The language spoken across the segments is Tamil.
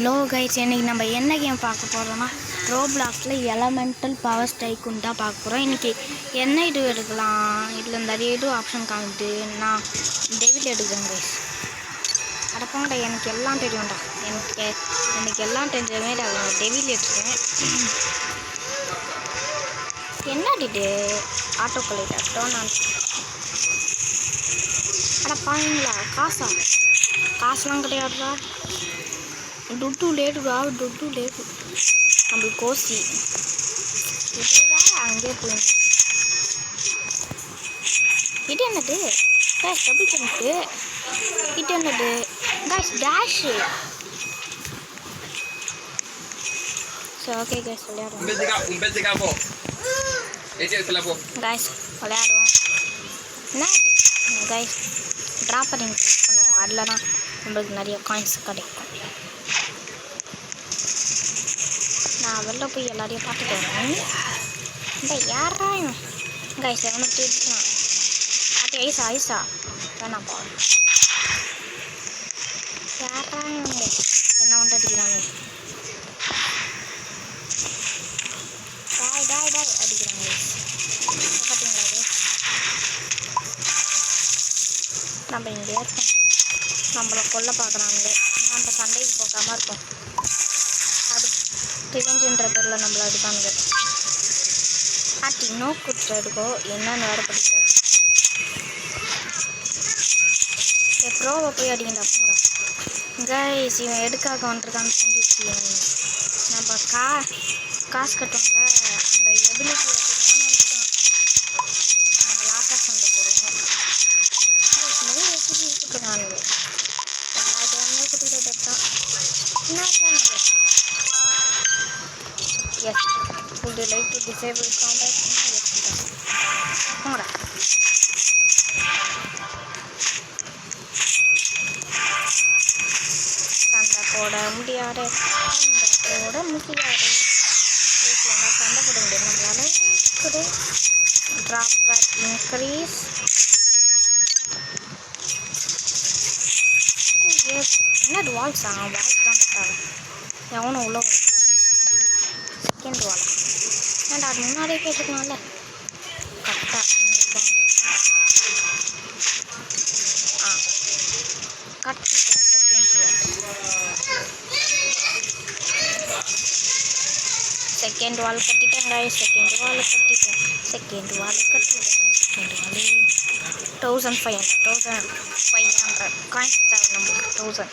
ஹலோ கைஸ், இன்றைக்கி நம்ம என்ன கேம் பார்க்க போகிறோம்னா ரோப்ளாக்ஸில் எலமெண்டல் பவர் ஸ்ட்ரைக்குன்னு தான் பார்க்க போகிறோம். இன்றைக்கி என்ன இது எடுக்கலாம், இதில் நிறைய இது ஆப்ஷன் காமிட்டு நான் டெவில் எடுக்கிறேன் கைஸ். அடப்பாங்கடா, எனக்கு எல்லாம் தெரியும்டா, எனக்கு எல்லாம் தெரிஞ்ச மாரி நான் டெவில் எடுக்கிறேன். என்னடிட்டு ஆட்டோ கலெக்டர் டோன் ஆன். அடப்பாங்களா, காசுலாம் கிடையாதுடா. டுட்டு லேட்டுடா, டுட்டு லேட்டு நம்மளுக்கு கோசி இதுதான் அங்கே போய். இது என்னது கேஷ் டபுள் ஜம்ப்பு, இது என்னது கேஷ் டேஷு. சரி ஓகே கேஷ் விளையாடுவோம். கேஷ் விளையாடுவோம். என்ன கேஷ் ட்ராப் பண்ணி யூஸ் பண்ணுவோம், அதில் தான் நம்மளுக்கு நிறைய காயின்ஸ் கிடைக்கும். நான் வெளில போய் எல்லாரையும் பார்த்துட்டு வரேன். இந்த யாரா கைஸ் எவனை தேடிக்கலாம். அது ஐசா வேணாப்பா. யாரா என்ன வந்து அடிக்கிறாங்க, டாய் அடிக்கிறாங்க. பார்த்தீங்களா, அது நம்ம இங்கே இருக்கோம், நம்மளை கொல்ல பார்க்குறாங்க. நம்ம சண்டைக்கு போகாமல் இருக்கோம். அது ரிவெஞ்சுன்ற பேரில் நம்மளை அடிப்பானுங்க. இன்னும் குற்ற எடுக்கோ என்னன்னு வேறு படிக்கல. ப்ரோவை போய் அடிக்கண்டா போங்கடா. கைஸ் இவன் எடுக்காக வந்துருக்கான்னு செஞ்சிச்சு. நம்ம காசு கட்டோம்ல, அந்த எபிலிட்டி எடுக்கணும்னு வந்துட்டான். நம்ம லாக்கா சண்டை போடுவோம். நிறைய ரெசிபி கொடுத்துருக்கானுங்க. எல்லா டைமுமே கொடுத்துட்டு தான் என்ன சொன்னாங்க. Yes, would you like to disable combat? Yes, போங்கடா. சண்டை போட முடியாது. சண்டை போட முடியாது நம்மளால. Drop bad increase. என்னது வால்ஸா? வால்ஸ் தான் பட்டாங்க. எவனும் உள்ள வரும். செகண்ட் வால் ஏன்டா அது முன்னாடியே கேட்டுக்கலாம்ல. கரெக்டாக கட்டிட்டேன். செகண்ட் வால் கட்டிட்டேங்க. செகண்ட் வால் 1500 காயின்ஸ் தேவை நம்மளுக்கு. 1000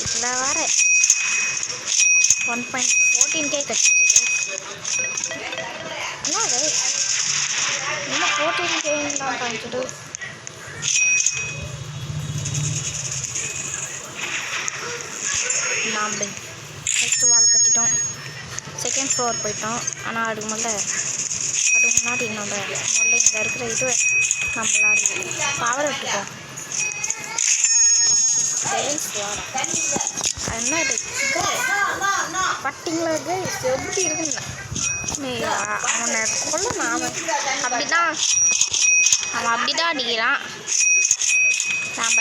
இதில் வேறு 1.14K கட்டிச்சு. என்னது இன்னும் 14K தான் காமிச்சிட்டு. நாம் நெக்ஸ்ட் வால் கட்டிட்டோம். செகண்ட் ஃப்ளோர் போயிட்டோம். ஆனால் அதுக்கு முன்னாடி நம்ம முதல்ல இங்கே இருக்கிற இது நம்மளால பவர் எடுத்துப்போம். என்ன இது பட்டிங்களா எப்படி இருக்குன்னு அவனை கொல்லணும். அவன் அப்படிதான் அடிக்கிறான். நம்ம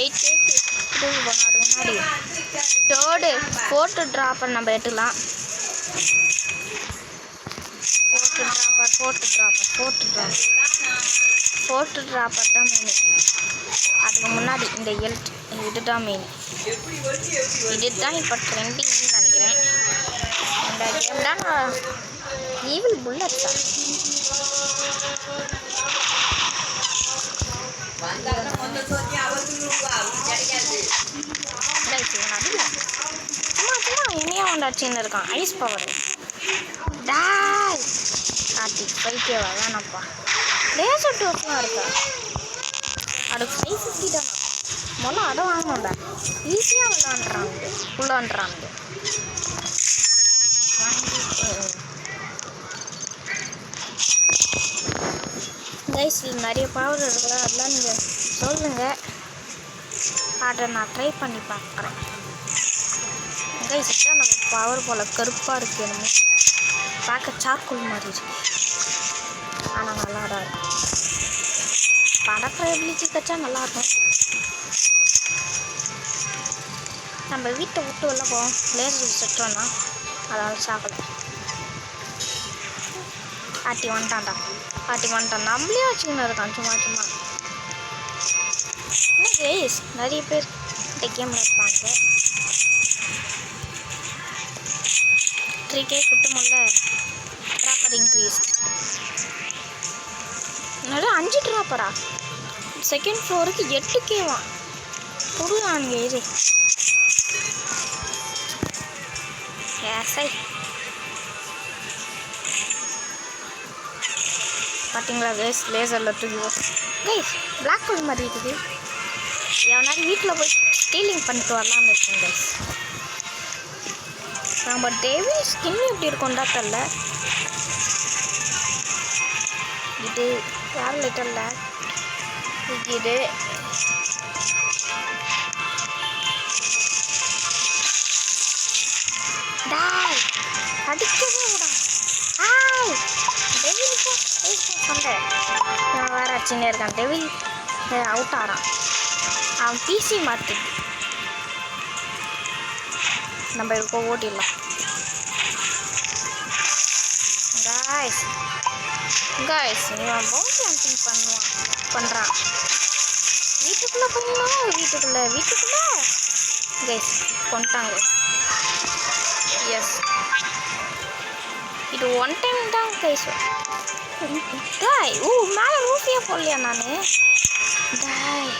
8K இது பண்ணாடு முன்னாடி தேர்டு ஃபோர்த்து ட்ராப்பர் நம்ம எடுத்துக்கலாம். ஃபோர்த்து ட்ராப்பர் தான் மெயின். அதுக்கு முன்னாடி இந்த இதுதான் மெயின். இதுதான் இப்போ ட்ரெண்டிங்னு நினைக்கிறேன். இந்த கேம் தான் ஈவில் புல்லட் தான். சும்மா என்னையா வந்தாச்சுன்னு இருக்கான். ஐஸ் பவர் டாய் காட்டி பைக்கேவா வேணாப்பா. லேசர் டோஸ்லாம் இருக்கா. அது 550 தான். முதல்ல அதை வாங்கணும்டா. ஈஸியாக உள்ளான்றாங்க. கைஸ் நிறைய பவர் இருக்குதா, அதெல்லாம் நீங்கள் சொல்லுங்கள். அதை நான் ட்ரை பண்ணி பார்க்குறேன். கைஸ் தான் நம்ம பவர் போல் கருப்பாக இருக்கு. என்னமோ பார்க்க சார்கோல் மாதிரி இருக்கு, ஆனால் நல்லா தான் இருக்கும். படக்கிற எபிலிட்டி கச்சா நல்லாயிருக்கும். நம்ம வீட்டை விட்டு உள்ள போவோம். லேசர் செட்டோன்னா அதாவது சாப்பிட பாட்டி வந்துட்டான்டா. நம்மளே வச்சுக்கின்னு இருக்கான் சும்மா சும்மா. என்ன கேஸ் நிறைய பேர் இந்த கேமில் இருப்பாங்க. 3K குட்டமுள்ள dropper increase. என்னடா 5 ட்ராப்பரா? செகண்ட் ஃப்ளோருக்கு 8Kவா? புடுவானுங்க இது. ஏசை பார்த்தீங்களா கேஸ்? லேசரில் தூக்கிவோம் கைஸ். பிளாக் ஹோல் மாதிரி இருக்குது. எவனாலும் வீட்டில் போய் ஸ்டீலிங் பண்ணிட்டு வரலான்னு இருக்கேன் கைஸ். நம்ம டேவில் ஸ்கின் எப்படி இருக்கும்டா தெரில. இது யார் லிட்டரில் இது டாய் அடிக்கவே விடா. ஆய் டெவிலுக்கு சொன்னேன். நான் வேறு அடிச்சுன்னே இருக்கான். டெவில் அவுட் ஆகிறான். அவன் பிசி மாற்று. நம்ம இப்போ ஓட்டிடலாம் காய்ஸ். இவன் பவுண்ட் ஹண்டிங் பண்ணுறான். வீட்டுக்குள்ளே பண்ணணும். வீட்டுக்குள்ளே கைஸ் கொண்டாங்க. எஸ் இது 1 டைம் தான் கைஸ். டாய் மேலே ரூஃபியாக போடலையா நான்? டாய்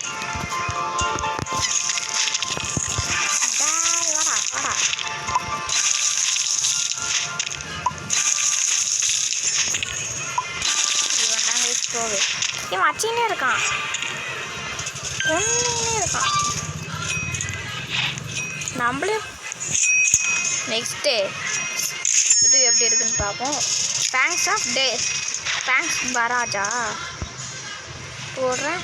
வாடா. இவன் தாங்க ஸ்டோரு. இவன் அச்சின்னே இருக்கான். நம்மளே நெக்ஸ்ட்டு இது எப்படி இருக்குன்னு பார்ப்போம். தேங்க்ஸ் பராஜா போடுறேன்.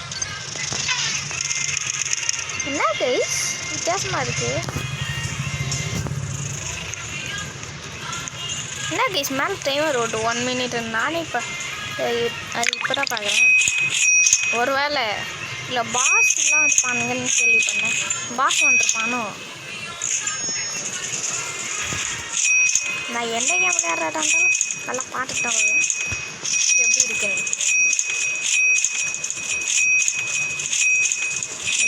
என்ன கைஸ் வித்தியாசமாக இருக்குது? என்ன கைஸ் மேலே டைமர் ஓட்டு 1 மினிட். நானே இப்போ தான் பார்க்குறேன். ஒருவேளை இல்லை பாஸ்லாம் இருப்பானுங்கன்னு கேள்வி பண்ணேன். பாஸ் வந்துருப்பானோ? நான் எந்த கேம் விளையாடுறதா இருந்தாலும் நல்லா பார்த்துட்டு தான் வருவேன் எப்படி இருக்குன்னு.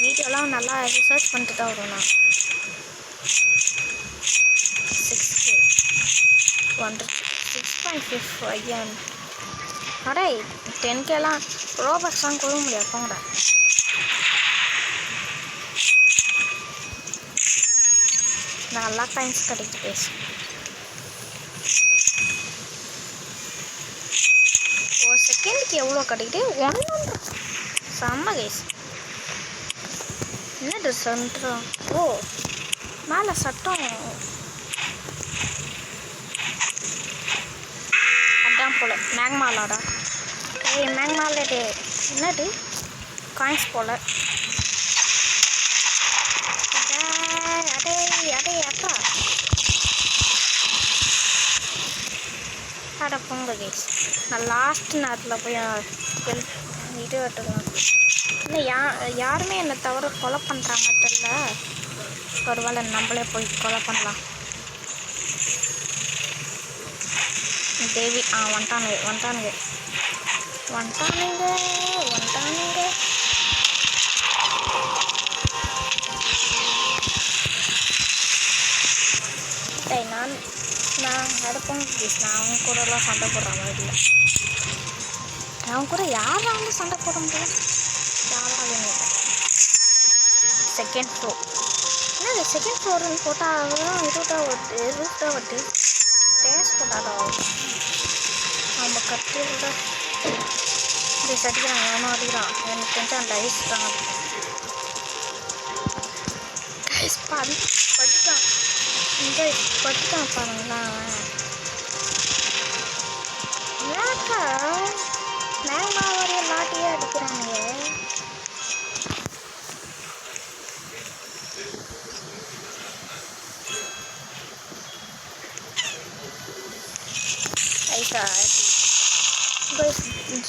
வீடியோலாம் நல்லா ரிசர்ச் பண்ணிட்டு தான் வருவேன் நான். 6.5 அடே 10Kலாம் ரோபக்ஸ்லாம் கொடுக்க முடியாது போங்கடா. நல்லா டைம்ஸ் கிடைக்கு பேசு. ஒரு செகண்டுக்கு எவ்வளோ கிடைக்குது? 100 செம்ம கைஸ். என்ன ட்ரெஸ் வந்துடும்? ஓ மேலே சட்டம் அதான் போல். மேக்மாலாடா. மேக்மால என்னது காயின்ஸ் போல். அடே அக்கா அட பொங்க கைஸ். நான் லாஸ்ட் நேரத்தில் போய் இது வெட்டலாம். இன்னும் யாருமே என்னை தவிர கொலை பண்ணுற மட்டும் இல்லை. ஒருவேளை நம்மளே போய் கொலை பண்ணலாம். தேவி வந்துட்டானுங்க. நான் அடுப்போம் ப்ளீஸ். நான் அவங்க கூடலாம் சண்டை போடுற மாதிரி இல்லை. அவங்க கூட யாராலும் சண்டை போட முடியும்? யாராலும் இல்லை. செகண்ட் ஃப்ளோர் என்ன செகண்ட் ஃப்ளோர்னு போட்டால் இருட்டா வட்டு டேஸ்ட் போட்டாடா. அவங்க கட்டியோட ப்ளீஸ் அடிக்கிறாங்க. எவனும் அடிக்கிறான். எனக்கு தெரிஞ்சு அந்த ஐஸ் தான் ஐஸ் படித்தான். இந்த படித்தான் பாருங்களா. ஏக்கா மேமாவரிய லாட்டியே அடிக்கிறாங்க. ஐசா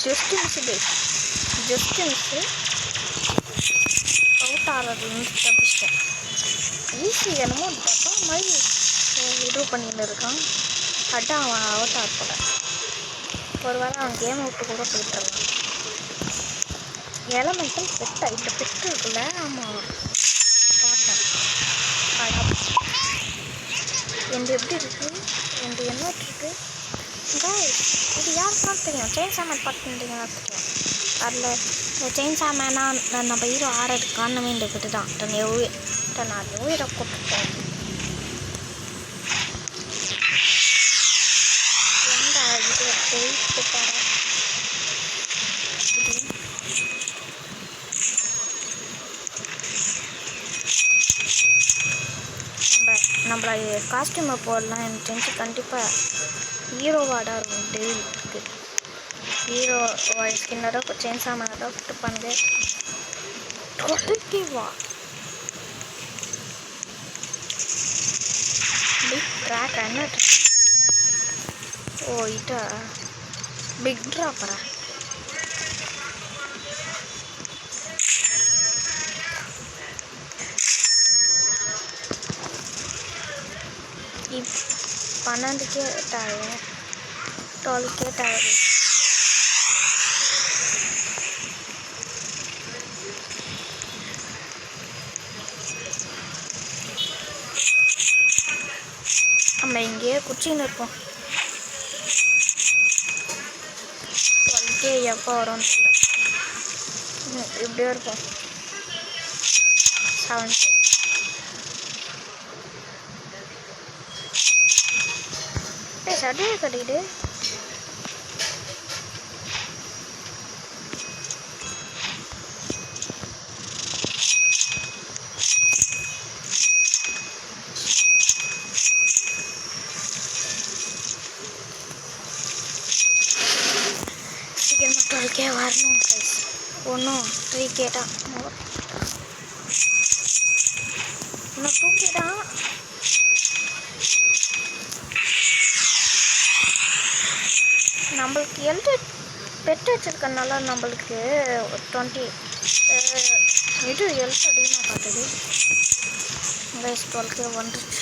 ஜஸ்ட் மிஸ்ஸு அவுட் ஆகிறதுன்னு தப்பிச்சிட்டேன். ஈஸி என்னமோ டப்பா மாதிரி இது பண்ணிட்டு இருக்கான். அதான் அவன் அவட்டார் போல. ஒரு வேளை அவன் கேமை விட்டு கூட போயிட்டுருக்கான். எலமெண்டல் பெட்டா இந்த பெட்டு இருக்குல்ல, ஆமாம் பார்த்தேன். எந்த எப்படி இருக்குது, எந்த என்ன இருக்குது இது யாருக்குலாம் தெரியும். செயின்ஸா மேன் பார்த்துட்டீங்கன்னா தெரியும். அதில் இந்த செயின்ஸா மேனாக நம்ம ஹீரோ ஆறதுக்கு காரணமே இந்த பெட்டு தான். நான் உயிரை போட்டுட்டேன். ஏண்டா இது போயிட்டு பாரு. நம்மள காஸ்டியூமை போடலாம். எனக்கு தெரிஞ்சு கண்டிப்பாக ஹீரோவாடாக இருக்கும். டெவிலுக்கு ஹீரோ ஸ்கின்னோட செயின்ஸா மேனோட விட்டு பண்ணுது. வா பிக் ட்ராக் என்ன ட்ராக்? ஓ இதா பிக் ட்ராப்பரா? இப் 12K ஆகுது, 12K ஆகுது. நம்ம இங்கேயே குச்சின்னு இருப்போம். 12K எப்போ வரும்னு தெரியல. இப்படியே இருப்போம். 7K. சட்டையே கட்டிக்கிட்டு சீக்கிரமாக 12K வரணும். ஒன்றும் 3K தான், இன்னும் 2K தான். நம்மளுக்கு பெட்டு வச்சுருக்கனால நம்மளுக்கு 20 இது ஹெல்த் அதிகமாக காட்டுது. கைஸ் 12K வந்துருச்சு.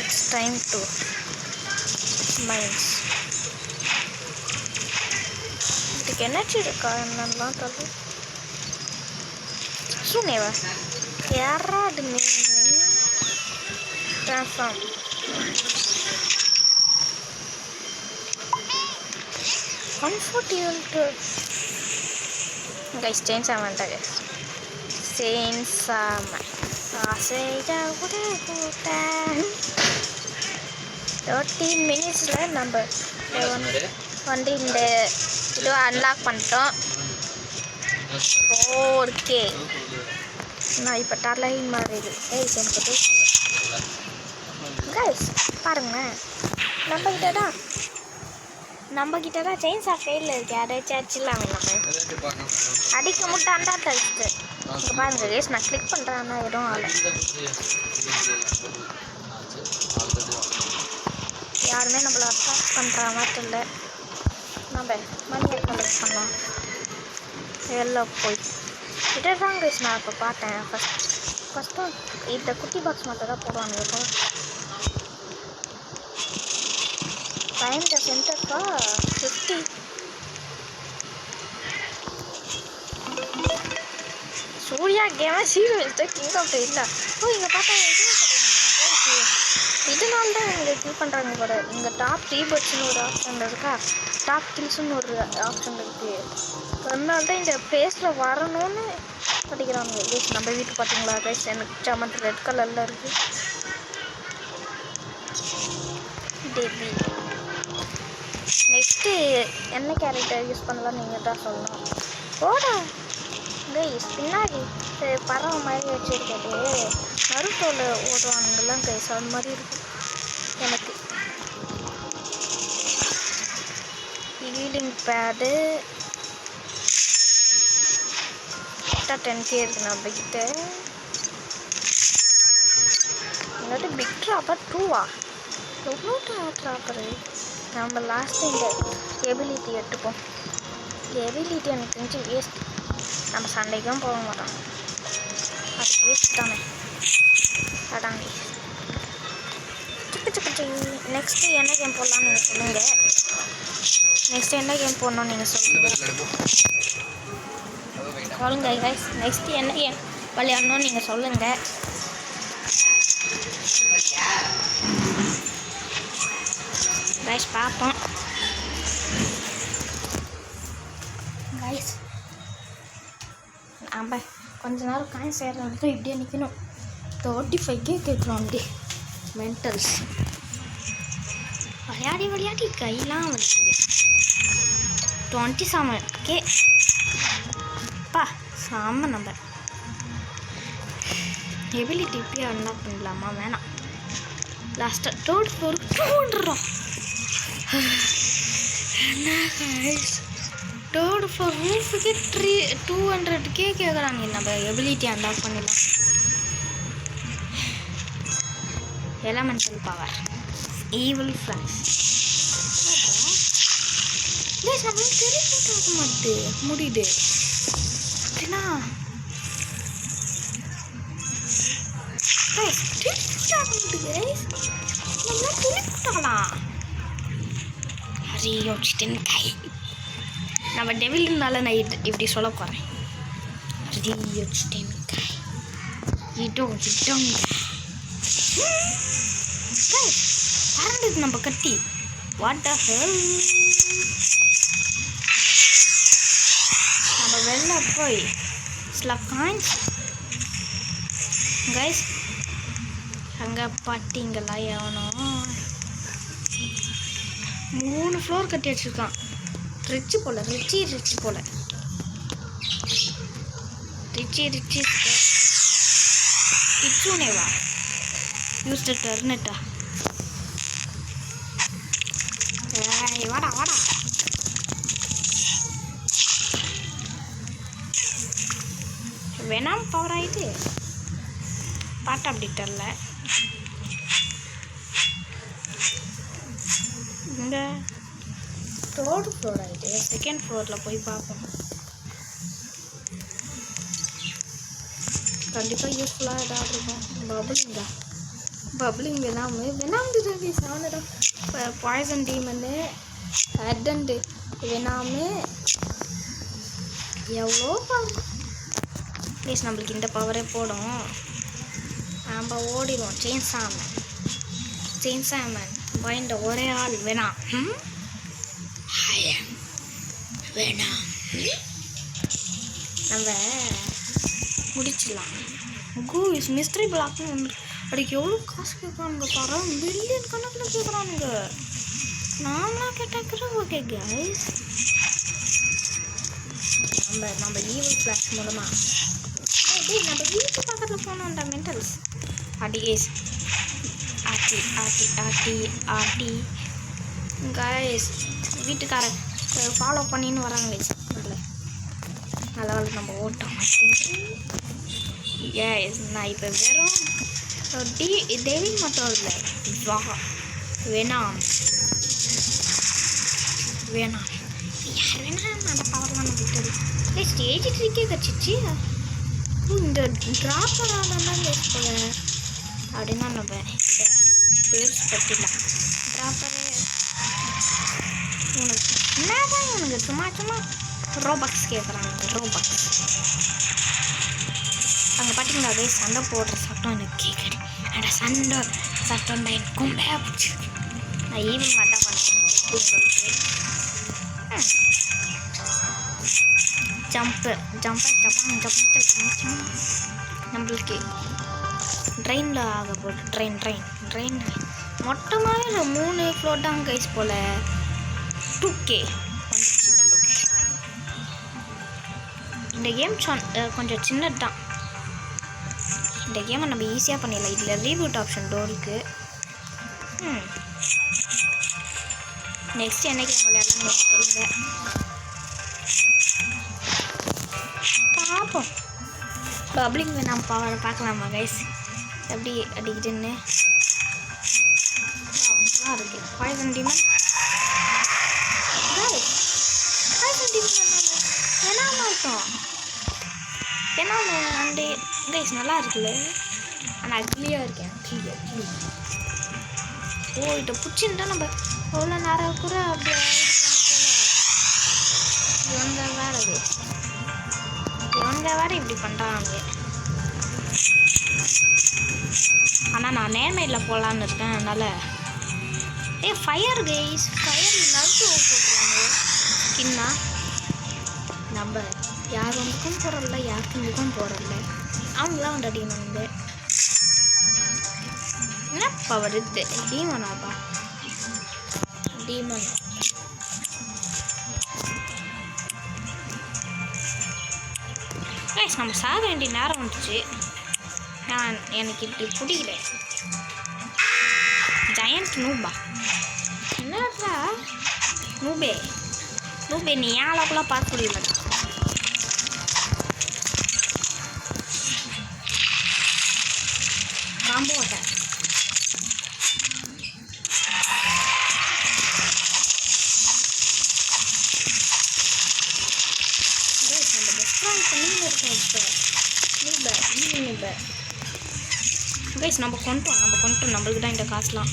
It's time to mines. இதுக்கு எனர்ஜி இருக்கா என்னெல்லாம் தருது சுனேவா யாராது மீன் ட்ரான்ஸ்ஃபார்ம். Comfortable guys. செயின்ஸா மேன்டா கைஸ். செயின்ஸா மேன் ஆசையா கூட போட்டேன். 13 மினிட்ஸில் நம்ம வந்து இந்த இது அன்லாக் பண்ணிட்டோம். 4K. நான் இப்போ டர்லைன் மாறிடு. எனக்கு கைஸ் பாருங்களேன், நம்மக்கிட்ட தான் செயின்ஸா ஃபெயிலில் இருக்குது. யாராச்சும் அடிச்சிடலாம். நம்ம அடிக்க முட்டை அண்டா தடுத்து இங்கே பாருங்க கைஸ். நான் கிளிக் பண்ணுறேன்னா எதுவும் ஆகலை. யாருமே நம்மளை அட்டாக் பண்ணுற மாதிரி இல்லை. நம்ம மணியை கலெக்ட் பண்ணலாம். எல்லாம் போய் இதை தான் கைஸ் நான் இப்போ பார்த்தேன். ஃபஸ்ட்டு இந்த குட்டி பாக்ஸ் மட்டும் தான் போடுவாங்க. இப்போ டைம் த சென்டர்ப்பா 50. சூர்யா கேமாக சீரோ வச்சுட்டு கிங் ஆஃப் இல்லை. ஓ இங்கே பார்த்தா இதனால தான் இங்கே கில் பண்ணுறாங்க போல. இங்கே டாப் 3 பர்ட்ஸ்னு ஒரு ஆப்ஷன் இருக்கா, டாப் கில்ஸ்னு ஒரு ஆப்ஷன் இருக்குது. அதனால தான் இந்த ஃபேஸில் வரணும்னு படிக்கிறாங்க. கைஸ் நம்ம வீட்டு பார்த்தீங்களா கைஸ், எனக்கு சமத்து ரெட் கலரில் இருக்குது. டேபி நெக்ஸ்ட்டு என்ன கேரக்டர் யூஸ் பண்ணலாம் நீங்கள் தான் சொல்லணும். ஓடா கைஸ் பின்னாடி பறவை மாதிரி வச்சுருக்கது நருட்டோவில் ஓடுவானுங்கெல்லாம் கைஸ், அது மாதிரி இருக்கும். எனக்கு ஹீலிங் பேடு 10K இருக்குது நம்மக்கிட்ட. இல்லாட்டி பிக் ட்ராப்பர் 2வா? எவ்வளோ ட்ராப்பரு? நம்ம லாஸ்ட்டு இந்த எபிலிட்டி எடுத்துப்போம். எபிலிட்டி எனக்கு தெரிஞ்சு வேஸ்ட். நம்ம சண்டைக்கும் போக மாட்டோம், அது வேஸ்ட் தானே. அடாங்க நெக்ஸ்ட்டு என்ன கேம் போடலான்னு நீங்கள் சொல்லுங்கள். நெக்ஸ்ட்டு என்ன கேம் போடணும்னு நீங்கள் சொல்லுங்கள் கைஸ். நெக்ஸ்ட்டு என்ன கேம் விளையாடணும்னு நீங்கள் சொல்லுங்கள். கைஸ் பார்ப்போம். கைஸ் நம்ம கொஞ்ச நேரம் காயின் சேர்றதுக்கு இப்படியே நிற்கணும். 35K கேட்குறோம். அப்படி மென்டல்ஸ் விளையாடி கையெல்லாம் வலிக்குது. 27K பா சாம நம்பர். எபிலிட்டி இப்பயே அன்லாக் பண்ணலாமா? வேணாம். லாஸ்ட்டாக 3rd floor 200 என்ன கைஸ் 3rd floor ரூஃபுக்கு 200K கேட்குறாங்க. நம்ம எபிலிட்டி அன்லாக் பண்ணிடலாம். எலமெண்டல் பவர் ஈவில் ஃப்ளாஷ் நம்ம டெலிபோர்ட் ஆக முடியுது அப்படின்னா டெலிபோர்ட் ஆக முடியுது. நம்ம டெலிபோர்ட் ஆகலாம். அறியோச்சிட்டேன் கை. நம்ம டெவில்னால நான் இப்படி சொல்ல போகிறேன். அறியோச்சிட்டேன் கை இதோங்க பறந்தது நம்ம கட்டி. வாட் த ஹெல். நம்ம வெளில போய் சில காயின்ஸ் கைஸ் அங்கே பார்த்தீங்களா? எவனோ 3 ஃப்ளோர் கட்டி வச்சுருக்கான். ரிச்சு போல ரிச்சி கிச்சுனேவா யூஸ் த டர்னட்டா. வாடா வேணாம் பவர் ஆகிட்டு பாட்டா அப்படி தெரில. இங்கே 3rd floor ஆகிட்டு 2nd floorல போய் பார்ப்போம். கண்டிப்பாக யூஸ்ஃபுல்லாக ஏதாவது இருக்கும். பப்ளிங் வேணாம் சாணடம் பாய்சன் டீமனு ஹெட்டண்டு வேணாமே. எவ்வளோ பவர் ப்ளீஸ். நம்மளுக்கு இந்த பவரே போடும். நம்ம ஓடிடுவோம். செயின் சாமன் பயந்த ஒரே ஆள் வேணாம். வேணாம் நம்ம முடிச்சிடலாம். கூஸ் மிஸ்ட்ரி பிளாக்னு ஒன்று. அதுக்கு எவ்வளோ காசு கேட்குறானுங்க பாரு. பில்லியன் கணக்கில் கேட்குறானுங்க. நாமளாக கேட்டாக்கிற ஓகே கைஸ். நம்ம ஈவில் ஃப்ளாஷ் மூலமாக நம்ம வீட்டு பக்கத்தில் போனோம்டா மென்டல்ஸ். அடி கேஸ் ஆட்டி கைஸ் வீட்டுக்காரன் ஃபாலோ பண்ணின்னு வராங்க கைஸ். அதில் நம்ம ஓட்டோம். எஸ் நான் இப்போ வெறும் டேவிட் மட்டும் இல்லை வேணாம் யார் வேணாம் அந்த பவர்லாம் நம்ம விட்டது. Stage 3K கட்சிச்சு. இந்த ட்ராப்பரால் தான் கேஸ் போல அப்படின்னா நம்ம பேர்ஸ் பற்றிலாம் ட்ராப்பரு உனக்கு என்னதான் இவனுக்கு சும்மா ரோபாக்ஸ் கேட்குறாங்க. ரோபாக்ஸ் அங்கே பார்த்தீங்களா அதே சண்டை போடுற சட்டம் எனக்கு கேட்குது. அந்த சட்டம் தான் எனக்கு கொம்பையாக பிடிச்சி. நான் ஈவினிங் மட்டும் பண்ணுறேன் உங்களுக்கு. ஜம்ப்பு நம்மளுக்கு ட்ரெயினில் ஆக போகுது. ட்ரெயின் மொத்தமாகவே 3 ஃப்ளோர் தான் கைஸ் போல் 2K வந்துச்சு நம்மளுக்கு. இந்த கேம் கொஞ்சம் சின்னது தான். இந்த கேமை நம்ம ஈஸியாக பண்ணிடலாம். இதில் ரீபூட் ஆப்ஷன் டோருக்கு. நெக்ஸ்ட் என்ன கேம் விளையாடலாம் சொல்லுங்கள் பார்ப்போம். பப்ளிங் வேணாம் பவரை பார்க்கலாமா கைஸ் எப்படி அடிக்குதுன்னு. நல்லா இருக்கு. பாய்சன் டீமன் வேணாமல் இருக்கும். ஏன்னா அண்டு கைஸ் நல்லா இருக்குல்ல. ஆனால் கிளியாக இருக்கேன். கிளி. ஓ, இதை பிடிச்சிருந்தா நம்ம எவ்வளோ நேரம் கூட அப்படியே இவங்க வேறு இப்படி பண்ணுறாங்க. ஆனால் நான் நேர்மையில் போகலான்னு இருக்கேன். அதனால் ஃபயர் கைஸ், ஃபயர் நட்டு போட்டுருவாங்க ஸ்கின்னா. நம்ம யார் வந்துக்கும் போகிறதில்ல, யாருக்கு இதுக்கும் போகிறதில்ல. அவங்களாம் வந்து அடிக்கணும். என்னப்பா வருது? டீமனாப்பா, டீமன். கைஸ், நம்ம சாக வேண்டிய நேரம் வந்துச்சு. எனக்கு இப்படி பிடிக்கல. ஜெயண்ட் நூபா, என்னடா நூபே நீ ஏன் அளவுக்குலாம் பார்க்க முடியலடா. Combo attack. கைஸ், நம்ம கொண்டோம் நம்மளுக்கு தான் இந்த காசுலாம்.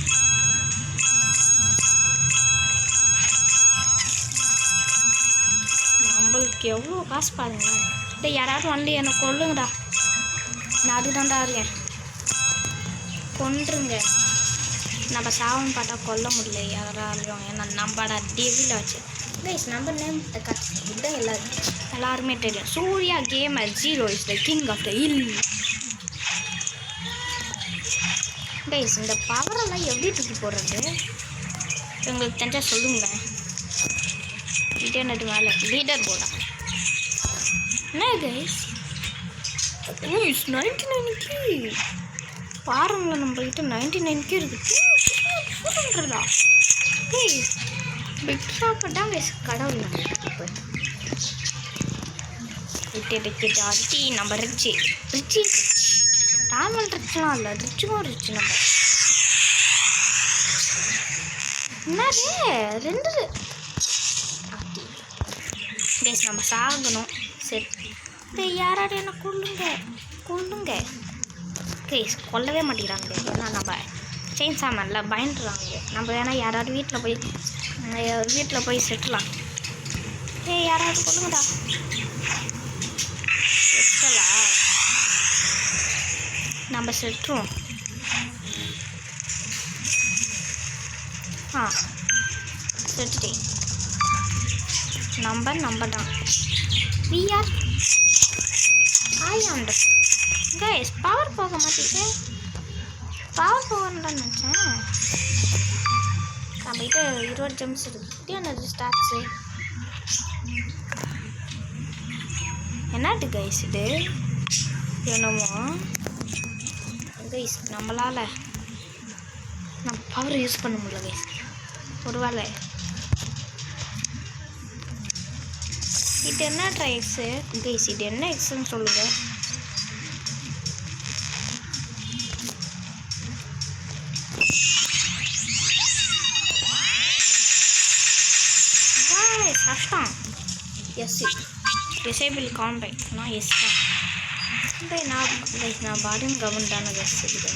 நம்மளுக்கு எவ்வளோ காசு பாருங்களேன். டேய், யாராவது வந்து என்னை கொல்லுங்கடா. நான் அதுதான்டா இருக்கேன். கொன்றுங்க. நம்ம சாவன்னு பார்த்தா கொல்ல முடியல யாராலும். ஏன்னா நம்மட டெவில் ஆச்சு. கைஸ், நம்ம நேம் இதுதான் எல்லாருமே தெரியும். Surya gamer 0 is the king of the hill. Guys, இந்த பவரெல்லாம் எப்படி தூக்கி போடுறது உங்களுக்கு தெரிஞ்சால் சொல்லுங்க. இன்டர்நெட் மேலே லீடர் போர்டா என்ன கைஸ்? 99K பாருங்களா, நம்மகிட்ட 99K இருக்குது. பிக் ஷாப்பட்டா கைஸ், கடவுள் இப்போ விட்டு ஜாஸ்தி. நம்ம ரிச்சு நார்மல் ரிச்லாம் இல்லை, ரிச்சும் ரிச்சு. நம்ம என்னது 2 கைஸ், நம்ம சாகணும். சரி, யாராவது என்ன கொல்லுங்க கைஸ். கொல்லவே மாட்டேங்கிறாங்க. ஏன்னா நம்ம செயின் சாமான்ல பயந்துடுறாங்க. நம்ம வேணால் யாராவது வீட்டில் போய் செட்டலாம். யாராவது கொல்லுங்கடா. செட்டலா நம்ம செட்டுருவோம். செட்டுட்டேன். நம்ம தான் VR 500 கைஸ். பவர் போக மாட்டேங்குது. பவர் போகணுன்னு தான் நினச்சேன். நம்மகிட்ட 20 ஜெம்ஸ் இருக்குது. என்னது ஸ்டாட்ஸு? என்னட்டு கைஸ் இது? என்னமோ கைஸ், நம்மளால் நம்ம பவர் யூஸ் பண்ண முடியல கைஸ். ஒருவேளை இது என்ன ட்ரைக்ஸு கைஸ்? இது என்ன எக்ஸ்ன்னு சொல்லுங்கள். கஷ்டம். Yes, disable compact. நான் எஸ் தான். நான் பாடியும் கவர்ன் தானே கைஸ் இருக்குது.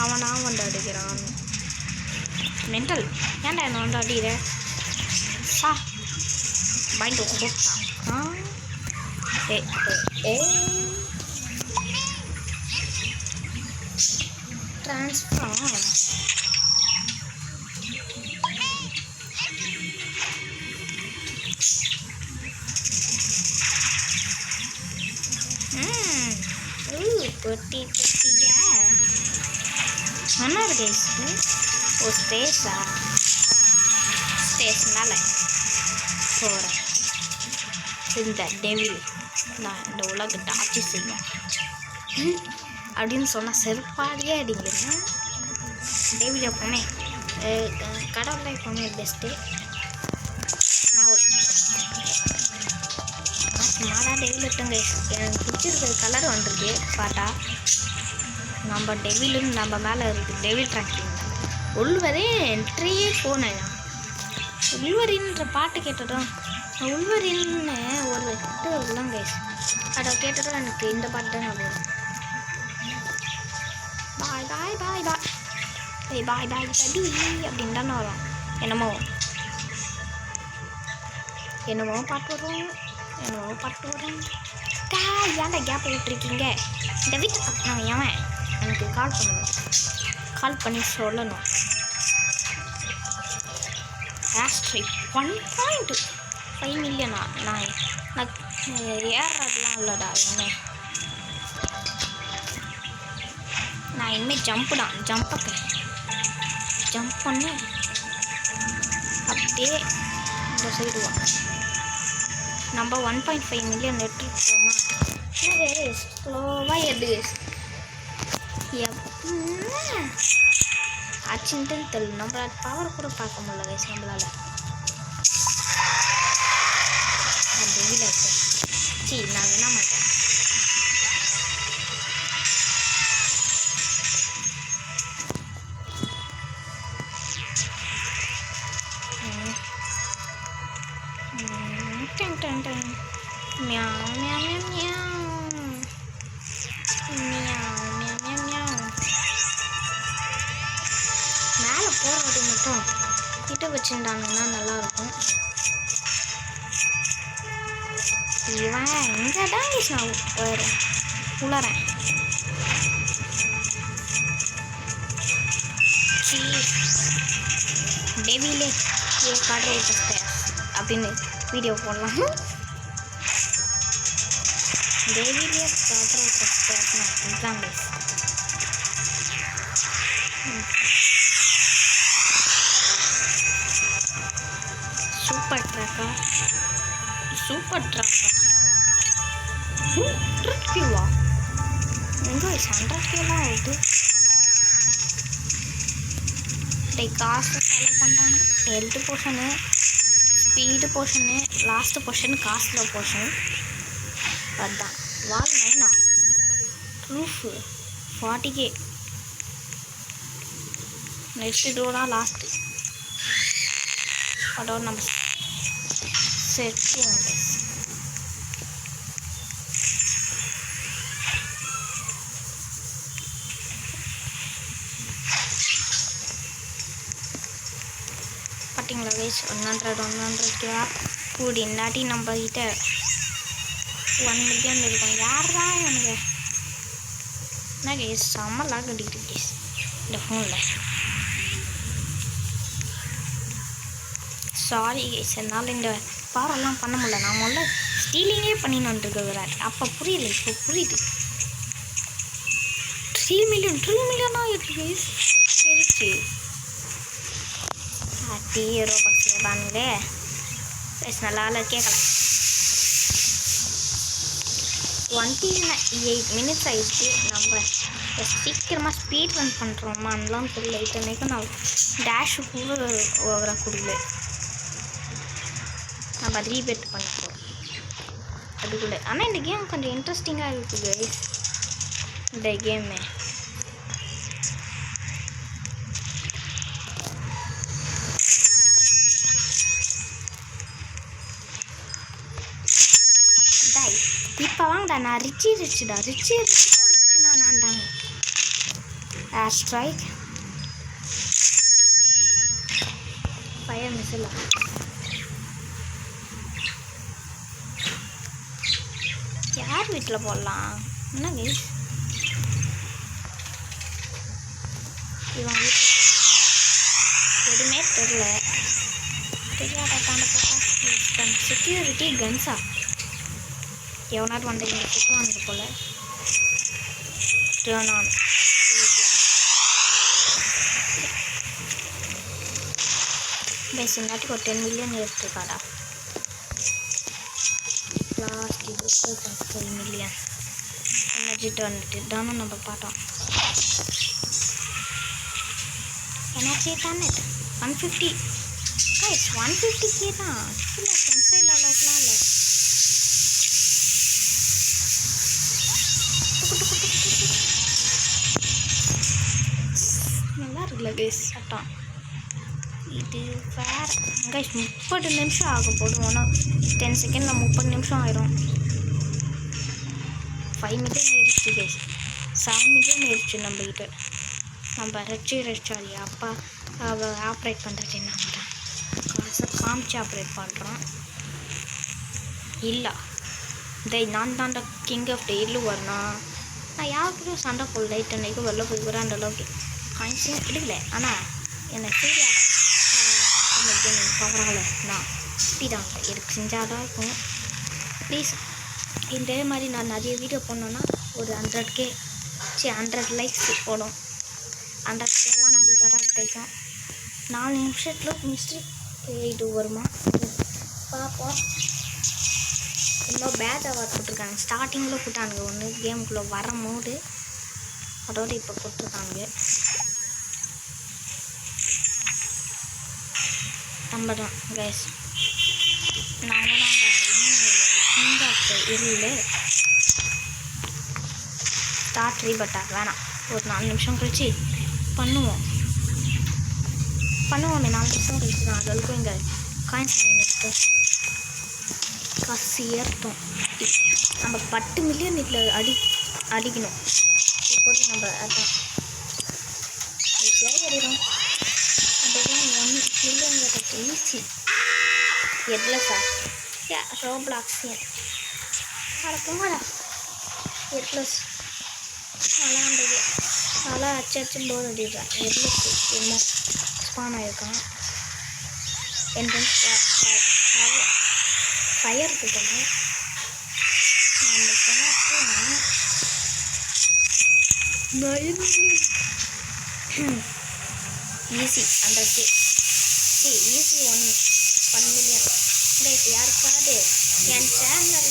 அவனா வந்து அடிக்கிறான். மென்டல். ஏன்டா என்ன வந்து அடிக்கிற? மைண்ட் ஓட்டா. ட்ரான்ஸ்ஃபார்ம். பொட்டியா என்ன கைஸ்? ஓ, ஸ்டேஸ் மேலே போகிறேன். இந்த டெவில் நான் இந்த உலகத்தை ஆட்சி செய்வேன் அப்படின்னு சொன்னால் செருப்பாடியே அடிக்கிறேன். டெவில் எப்போவுமே கடவுளில் எப்போவுமே பெஸ்ட்டு. நான் சும்மாதான் டெவில் விட்டுங்க. எனக்கு பிடிச்சிருக்கிற கலர் வந்துருக்கு பார்த்தா. நம்ம டெவிலுன்னு நம்ம மேலே இருக்குது. டெவில் ட்ராக்கிங் உள்வரே என்ட்ரியே போனேன். உள்வரின்ற பாட்டு கேட்டதும் உள்வரின்னு ஒரு இது இல்லைங்க. அதை கேட்டதும் எனக்கு இந்த பாட்டு தான் நான் பாய் பாய் பாய் பாய் பாய் பாய் படி அப்படின்னு தானே வரும். என்னமோ பாட்டு வரும். ஏன்டா கேப் விட்டுருக்கீங்க? இந்த வீட்டு நான் ஏன் எனக்கு கால் பண்ணி சொல்லணும். ஆஸ்ட்ரி 1.5 மில்லியனா? நான் ஏறதுலாம் இல்லைடா. நான் இனிமேல் ஜம்ப் பண்ணி அப்படியே இந்த சைடு வா. நம்ம 1.5 மில்லியன் எடுத்துக்கிட்டோமா? ஸ்லோவாக எடு ஆச்சுன்ட்டு தெரியல. நம்மளால் பவர் கூட பார்க்க முடியல கைஸ். நம்மளால் டெய்லியில் இருக்கேன். நான் என்ன மாட்டேன். மேலே போகிறது மட்டும் கிட்ட வச்சுட்டாங்கன்னா நல்லாயிருக்கும். இவன் இங்கே தான் நான் உளறேன். டெவிலே காட்டுற அப்படின்னு வீடியோ போடலாம். டெவிலே காட்டுற இதுதான் கைஸ். சூப்பர் ட்ராக்கா 100K-வா? எங்கே 100K-லாம் ஆகுது? காசு செலவு பண்ணுறாங்க. Health portion, speed portion, last portion, castle portion. அதுதான் வால் 9 ப்ரூஃபு 40K. நெக்ஸ்ட் டோதான் லாஸ்ட்டு. அதோட நம்ம செட் பண்ணுவோம். பார்த்தீங்களா கைஸ்? 100K கூடி இல்லாட்டி நம்ம கிட்ட 1 மில்லியன் இருக்கும். யாரா எனக்கு என்ன கைஸ்? செம்ம லாக் அடிக்கிட்டு கைஸ் இந்த ஃபோனில். சாரி கைஸ், என்னால் இந்த பவரெல்லாம் பண்ண முடியல. நான் முதல்ல ஸ்டீலிங்கே பண்ணின்னு வந்துருக்கிறேன். அப்போ புரியல, இப்போ புரியுது. 3 மில்லியனா இருக்கு கைஸ். சரிச்சு ஹீரோ பக்ஸ் பாருங்களே கைஸ். நல்லா கேட்கலாம். 28 மினிட்ஸ் ஆயிடுச்சு. நம்ம சீக்கிரமாக ஸ்பீட் ரன் பண்ணுறோமான்லாம் தெரியல. இத்தனைக்கும் நான் டேஷு கூட ஓவராக கொடுக்கல. நம்ம ரீபெட் பண்ண போகிறோம் அதுக்குள்ளே. ஆனால் இந்த கேம் கொஞ்சம் இன்ட்ரெஸ்டிங்காக இருக்குது கைஸ். இந்த கேமு இப்போ வாங்கடா. நான் ரிச்சுடா. ரிச்சுனா நான்டாங்க. ஸ்ட்ரைக் ஃபயர் மிஸ்ஸில் யார் வீட்டில் போடலாம்? என்ன கைஸ் இவன் வீட்டில் எதுவுமே தெரியாத தாண்ட போட்டான். செக்யூரிட்டி கன்ஸா எவனாவது வந்து இங்கே சுற்றுவானுங்க போல். Turn on. பேஸ் இல்லாட்டி ஒரு 10 மில்லியன் எடுத்துருக்காடா. லாஸ்ட் இது 5 மில்லியன் எனர்ஜி டர்ன்ட்டு தானே நம்ம பார்த்தோம். எனர்ஜி தானே 150 கைஸ். 150K தான். இல்லை சென்சைல் அளவுக்குலாம் இல்லை. நல்லா இருக்குல்ல கைஸ் சட்டம். இது வேறு கைஸ் 30 நிமிஷம் ஆக போதும். ஆனால் 10 செகண்டில் 30 நிமிஷம் ஆயிரும். 5 மில்லியன் ஏறிச்சு கைஸ். 7 மில்லியன் ஏறிச்சு நம்மகிட்ட. நம்ம ரெச்சாரி அப்பா அவள் ஆப்ரேட் பண்ணுறது என்ன பண்ணுறான் காசை காமிச்சு ஆப்ரேட் பண்ணுறான். இல்லை நான் தாண்டா கிங் ஆஃப் டெய்லு வரணும். நான் யாருக்கும் சண்டை போடல இத்தனைக்கும் வெளில போய் கூட அந்த அளவுக்கு காயின்ஸும் எடுக்கல. ஆனால் என்னை சீரியா பரவாயில்ல நான் இப்படிதான் எனக்கு செஞ்சாதான் இருக்கும். ப்ளீஸ் இதே மாதிரி நான் நிறைய வீடியோ பண்ணோன்னா ஒரு 100 லைக்ஸ் போடும். 100Kலாம் நம்மளுக்கு வர கிடைக்கும். 4 நிமிஷத்தில் மிஸ்டேக் இது வருமா பார்ப்போம். இன்னும் பேட் அவார்ட் போட்டிருக்காங்க. ஸ்டார்டிங்கில் போட்டானுங்க ஒன்று கேமுக்குள்ளே வரும்போது, அதோடு இப்போ போட்டிருக்காங்க. நம்ம தான் கைஸ் நாம தான் இல்லை ஸ்டார்ட் ரீபட்டா வேணாம். ஒரு 4 நிமிஷம் கழிச்சு பண்ணுவோமே. 4 நிமிஷம் கழிச்சு தான் அதுக்கும் இங்கே காயின்ஸ் வாங்கிட்டு காசு ஏற்றோம். நம்ம 10 மில்லியன் இதில் அடிக்கணும். இப்போது நம்ம அதான் ஏறிடும். அதெல்லாம் 1 மில்லியன் ஈஸி. எதில் சார் ரோப்ளாக்ஸ் அடக்குமாடா எட்லஸ் நல்லாண்டது நல்லா அச்சு போர் அடிடுறேன். எட்லஸ் என்ன ஸ்பான் ஆகிருக்கான். என்ட்ரன்ஸ் ஃபயர் கிட்டணும். நம்ம easy 100K easy 1 million. Guys யாருக்காவது என் சேனல்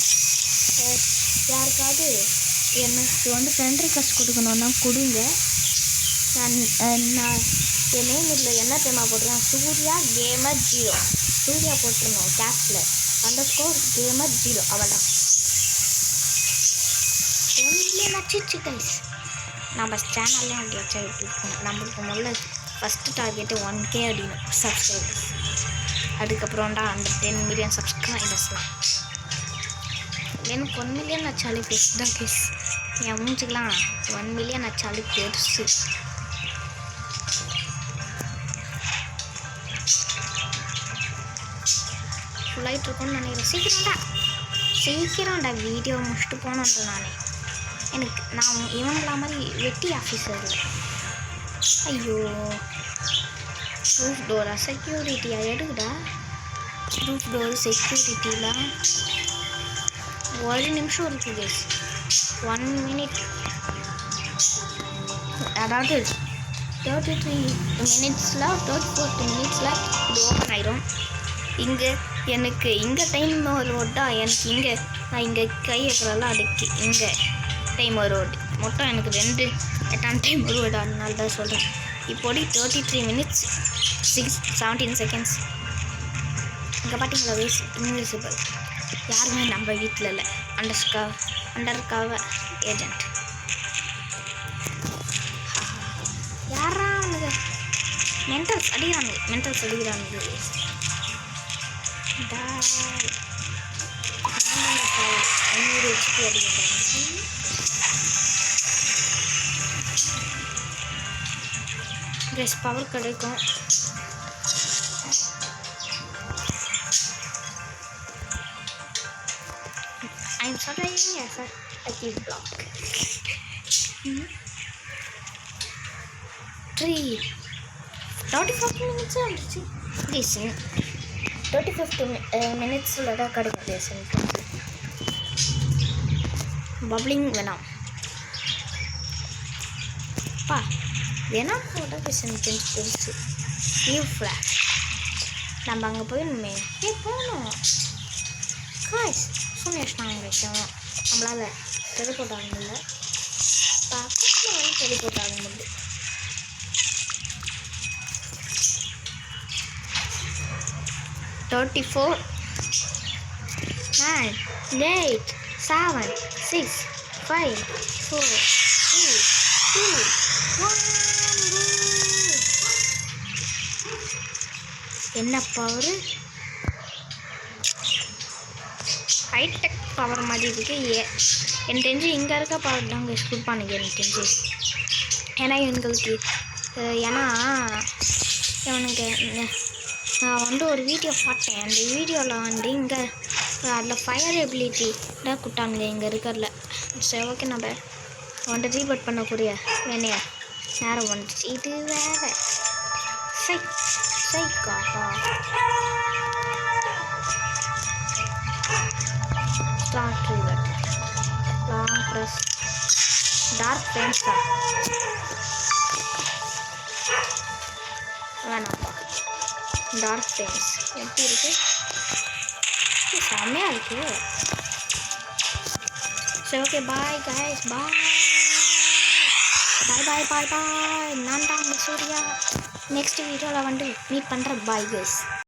யாருக்காவது எனக்கு ஃப்ரெண்ட் ரிக்வெஸ்ட் கொடுக்கணுன்னா கொடுங்க. நான் என் நேம் இதில் என்ன தெரியுமா போட்டுருக்கேன், சூர்யா கேமர் 0 சூர்யா போட்டுருந்தோம் கேப்ஸில் _gamer 0 அவள்தான். 1 மில்லியன் ஆச்சு கைஸ். நம்ம சேனல்லையும் அப்படி வச்சா எப்படி இருக்கும். நம்மளுக்கு முதல்ல ஃபஸ்ட்டு டார்கெட்டு 1K அடிக்கணும் சப்ஸ்கிரைபர்ஸ். அதுக்கப்புறம்டா அந்த 10 மில்லியன் சப்ஸ்கிரைபர்ஸ்லாம். எனக்கு 1 மில்லியன் ஆச்சாலே பெருசு தான் கேஸ். என் மூஞ்சிக்கலாம் 1 மில்லியன் ஆச்சாலே பெருசு. ஃபுல்லாகிட்டு இருக்கும்னு நினைக்கிறேன். சீக்கிரம்டா வீடியோ முடிச்சுட்டு போகணுன்ற நானே. நான் இவங்களா மாதிரி வெட்டி ஆஃபீஸர் இல்லை. ஐயோ ரூஃப் டோரா செக்யூரிட்டியா எடுக்குடா. ரூஃப் டோர் செக்யூரிட்டிலாம் 1 நிமிஷம் இருக்குது. 1 மினிட் அதாவது 33 மினிட்ஸில் 34 மினிட்ஸில் இது ஓப்பன் ஆயிரும். இங்கே எனக்கு இங்கே டைம் ஒரு ரோட்டா எனக்கு இங்கே நான் இங்கே கை வைக்கிறதெல்லாம் அதுக்கு இங்கே டைம் ஒரு ரோடு மொத்தம் எனக்கு 2 8 டைம் ஒரு ரோடு. அதனால தான் சொல்கிறேன். இப்போடி 33 மினிட்ஸ் 17 செகண்ட்ஸ். இங்கே பார்த்தீங்களா இன்விசிபிள் யாருமே நம்ம வீட்டில் இல்லை. அண்டர் கவர் ஏஜென்ட் யாரா அவனுங்க மென்டல்ஸ் அடிக்கிறானுங்க. 500 HP அடிக்கிறாங்க. ட்ரெஸ் பவர் கிடைக்கும். I'm surviving as a active block. 35 minutes ஆகிடுச்சு. ரீசன் 35 மினிட்ஸில் தான் கிடைக்கும். ரீசன் பப்ளிங் வேணாம் போட்டால் ரீசன் தெரிஞ்சு நியூ ஃப்ளாஷ். நம்ம அங்கே போயிடணுமே. போகணும் காய்ஸ் சுனேஷ்னாங்க விஷயம். நம்மளால் டெலிபோர்ட் ஆக முடியல. பக்கத்தில் வந்து டெலிபோர்ட் ஆக முடியல. Thirty 4 9 8 7 6 5 4 3 2 1. என்ன பவர் ஹைடெக் பவர் மாதிரி இருக்கு. எனக்கு தெரிஞ்சு இங்கே இருக்க பவர் தாங்க கொடுப்பானுங்க எனக்கு தெரிஞ்சு. ஏன்னா எங்களுக்கு ஏன்னா இவனுக்கு நான் வந்து ஒரு வீடியோ பார்த்தேன். அந்த வீடியோவில் வந்து இங்கே அதில் ஃபயர் எபிலிட்டி தான் கொடுத்தாங்க இங்கே இருக்கிறதுல. சரி ஓகே, நம்ம வந்து ரீபோட் பண்ணக்கூடிய வேணைய நேரம் வந்துச்சு. இது வேறு சைக்காப்பா start reboot long press dark ஃப்ரெண்ட்ஸா வேணாப்பா. டார்க் ஃப்ரெண்ட்ஸ் எப்படி இருக்கு? செம்மையாக இருக்கு. சரி ஓகே, பாய் கைஸ், பாய் பாய் பாய் பாய் பாய். நான் தான் சூர்யா. நெக்ஸ்ட் வீடியோவில் வந்து மீட் பண்ணுறேன். Bye guys.